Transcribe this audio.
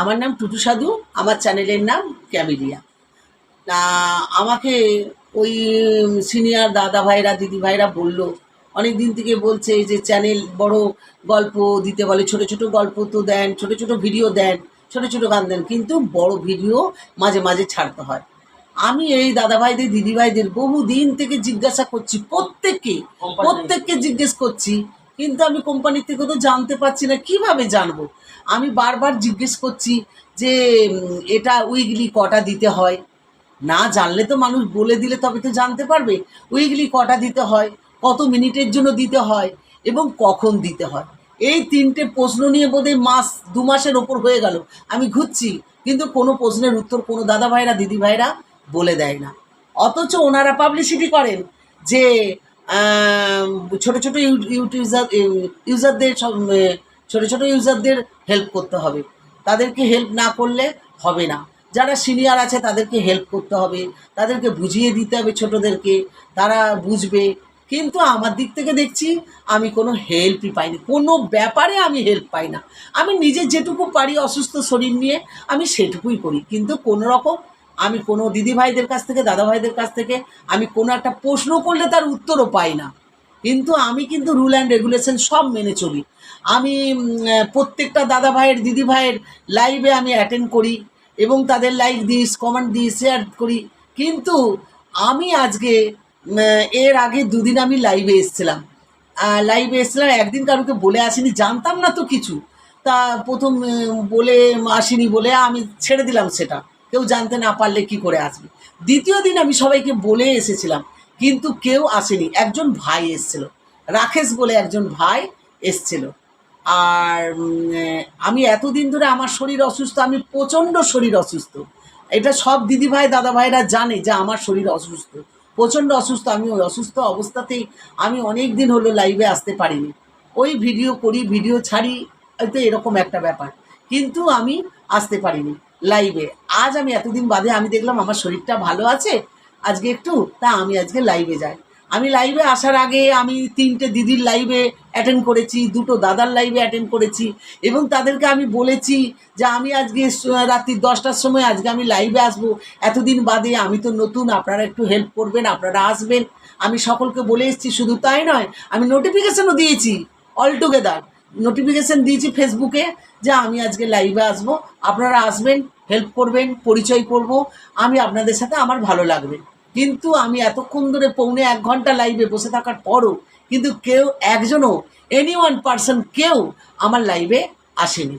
আমার নাম টুটু সাধু, আমার চ্যানেলের নাম ক্যামেলিয়া। আমাকে ওই সিনিয়র দাদা ভাইরা দিদি ভাইরা বলল, অনেক দিন থেকে বলছে যে চ্যানেল বড় গল্প দিতে বলে, ছোট ছোট গল্প তো দেন, ছোট ছোট ভিডিও দেন, ছোট ছোট গান দেন, কিন্তু বড় ভিডিও মাঝে মাঝে ছাড়তে হয়। আমি এই দাদা ভাইদের দিদি ভাইদের বহু দিন থেকে জিজ্ঞাসা করছি, প্রত্যেককে জিজ্ঞেস করছি, কিন্তু আমি কোম্পানি থেকে তো জানতে পারছি না। কিভাবে জানবো? আমি বারবার জিজ্ঞেস করছি যে এটা উইকলি কটা দিতে হয়। না জানলে তো মানুষ বলে দিলে তবে তো জানতে পারবে। উইকলি কটা দিতে হয়, কত মিনিটের জন্য দিতে হয় এবং কখন দিতে হয়। এই তিনটে প্রশ্ন নিয়ে বোধহয় দু মাসের ওপর হয়ে গেল আমি ঘুরছি, কিন্তু কোনো প্রশ্নের উত্তর কোনো দাদা ভাইরা দিদি ভাইরা বলে দেয় না। অথচ ওনারা পাবলিসিটি করেন যে ছোটো ছোটো ইউজারদের ছোটো ছোটো ইউজারদের হেল্প করতে হবে, তাদেরকে হেল্প না করলে হবে না। যারা সিনিয়র আছে তাদেরকে হেল্প করতে হবে, তাদেরকে বুঝিয়ে দিতে হবে ছোটোদেরকে, তারা বুঝবে। কিন্তু আমার দিক থেকে দেখছি আমি কোনো হেল্পই পাইনি, কোনো ব্যাপারে আমি হেল্প পাই না। আমি নিজে যেটুকু পারি অসুস্থ শরীর নিয়ে আমি সেটুকুই করি, কিন্তু কোনো রকম আমি কোনো দিদি ভাইদের কাছ থেকে দাদা ভাইদের কাছ থেকে আমি কোনো একটা প্রশ্ন করলে তার উত্তরও পাই না। কিন্তু আমি কিন্তু রুল অ্যান্ড রেগুলেশন সব মেনে চলি। আমি প্রত্যেকটা দাদা ভাইয়ের দিদি ভাইয়ের লাইভে আমি অ্যাটেন্ড করি এবং তাদের লাইক দিই, কমেন্ট দিই, শেয়ার করি। কিন্তু আমি আজকে এর আগে দুদিন আমি লাইভে এসেছিলাম, একদিন কারোকে বলে আসিনি, জানতাম না তো কিছু। তা প্রথম বলে আসিনি বলে আমি ছেড়ে দিলাম, সেটা কেউ জানতে না পারলে কি করে আসবে। দ্বিতীয় দিন আমি সবাইকে বলে এসেছিলাম, কিন্তু কেউ আসেনি। একজন ভাই এসেছিল, রাকেশ বলে একজন ভাই এসছিল। আর আমি এতদিন ধরে আমার শরীর অসুস্থ, আমি প্রচণ্ড শরীর অসুস্থ। এটা সব দিদি ভাই দাদা ভাইরা জানে যে আমার শরীর অসুস্থ, প্রচণ্ড অসুস্থ। আমি ওই অসুস্থ অবস্থাতেই আমি অনেক দিন হলো লাইভে আসতে পারিনি। ওই ভিডিও করি, ভিডিও ছাড়ি, হয়তো এরকম একটা ব্যাপার, কিন্তু আমি আসতে পারিনি লাইভে। আজ আমি এতদিন বাদে আমি দেখলাম আমার শরীরটা ভালো আছে আজকে একটু, তা আমি আজকে লাইভে যাই। আমি লাইভে আসার আগে আমি 3টে দিদির লাইভে অ্যাটেন্ড করেছি, 2টো দাদার লাইভে অ্যাটেন্ড করেছি এবং তাদেরকে আমি বলেছি যে আমি আজকে রাত্রি 10টার সময় আজকে আমি লাইভে আসবো, এতদিন বাদে আমি তো নতুন, আপনারা একটু হেল্প করবেন, আপনারা আসবেন। আমি সকলকে বলে এসেছি। শুধু তাই নয়, আমি নোটিফিকেশানও দিয়েছি, অল টুগেদার নোটিফিকেশান দিয়েছি ফেসবুকে যে আমি আজকে লাইভে আসবো, আপনারা আসবেন, হেল্প করবেন, পরিচয় করব, আমি আপনাদের সাথে আমার ভালো লাগবে। কিন্তু আমি এতক্ষণ ধরে পৌনে 1 ঘন্টা লাইভে বসে থাকার পরও কিন্তু কেউ একজনও, এনি ওয়ান পার্সন কেউ আমার লাইভে আসেনি।